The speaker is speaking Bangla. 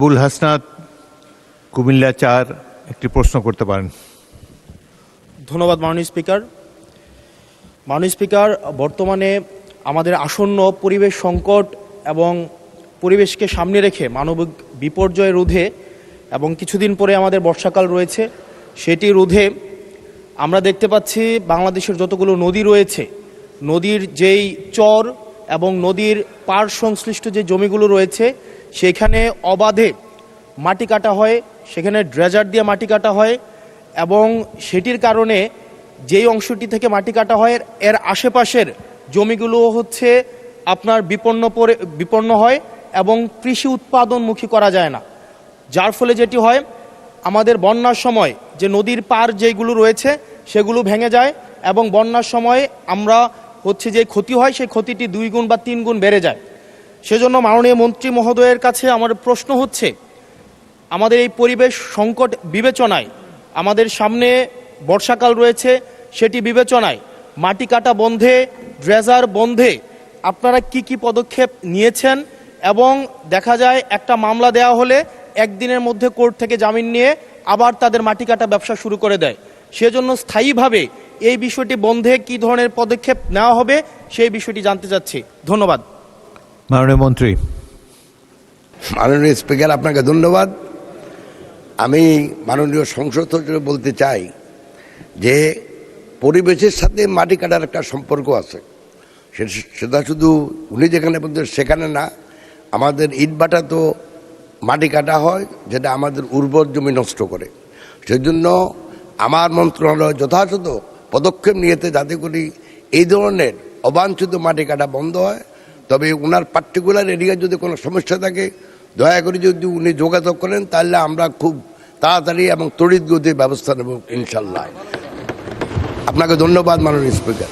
আবুল হাসনাত, কুমিল্লা ৪, একটি প্রশ্ন করতে পারেন। ধন্যবাদ মাননীয় স্পিকার। মাননীয় স্পিকার, বর্তমানে আমাদের আসন্ন পরিবেশ সংকট এবং পরিবেশকে সামনে রেখে মানবিক বিপর্যয় রোধে এবং কিছুদিন পরে আমাদের বর্ষাকাল রয়েছে, সেটি রোধে আমরা দেখতে পাচ্ছি বাংলাদেশের যতগুলো নদী রয়েছে, নদীর যেই চর এবং নদীর পাড় সংশ্লিষ্ট যে জমিগুলো রয়েছে সেখানে অবাধে মাটি কাটা হয়, সেখানে ড্রেজার দিয়ে মাটি কাটা হয় এবং সেটির কারণে যেই অংশটি থেকে মাটি কাটা হয় এর আশেপাশের জমিগুলো হচ্ছে আপনার বিপন্ন হয় এবং কৃষি উৎপাদনমুখী করা যায় না। যার ফলে যেটি হয়, আমাদের বন্যার সময় যে নদীর পাড় যেগুলো রয়েছে সেগুলো ভেঙে যায় এবং বন্যার সময় আমরা হচ্ছে যে ক্ষতি হয় সেই ক্ষতিটি 2 গুণ বা 3 গুণ বেড়ে যায়। সেজন্য মাননীয় মন্ত্রী মহোদয়ের কাছে আমার প্রশ্ন হচ্ছে, আমাদের এই পরিবেশ সংকট বিবেচনায়, আমাদের সামনে বর্ষাকাল রয়েছে, সেটি বিবেচনায় মাটি কাটা বন্ধে, ড্রেজার বন্ধে আপনারা কি কি পদক্ষেপ নিয়েছেন? এবং দেখা যায় একটা মামলা দেওয়া হলে একদিনের মধ্যে কোর্ট থেকে জামিন নিয়ে আবার তাদের মাটি কাটা ব্যবসা শুরু করে দেয়। সেজন্য স্থায়ীভাবে এই বিষয়টি বন্ধে কি ধরনের পদক্ষেপ নেওয়া হবে সেই বিষয়টি জানতে চাচ্ছি। ধন্যবাদ। মাননীয় মন্ত্রী। মাননীয় স্পিকার, আপনাকে ধন্যবাদ। আমি মাননীয় সংসদ সচিবকে বলতে চাই যে পরিবেশের সাথে মাটি কাটার একটা সম্পর্ক আছে। সেটা শুধু উনি যেখানে বলতে সেখানে না, আমাদের ইটভাটা তো মাটি কাটা হয় যেটা আমাদের উর্বর জমি নষ্ট করে। সেই জন্য আমার মন্ত্রণালয় যথাযথ পদক্ষেপ নিয়েছে যাতে করে এই ধরনের অবাঞ্ছিত মাটি কাটা বন্ধ হয়। তবে ওনার পার্টিকুলার এরিয়ায় যদি কোনো সমস্যা থাকে দয়া করে যদি উনি যোগাযোগ করেন তাহলে আমরা খুব তাড়াতাড়ি এবং তড়িৎ গতির ব্যবস্থা নেব ইনশাল্লাহ। আপনাকে ধন্যবাদ মাননীয় স্পিকার।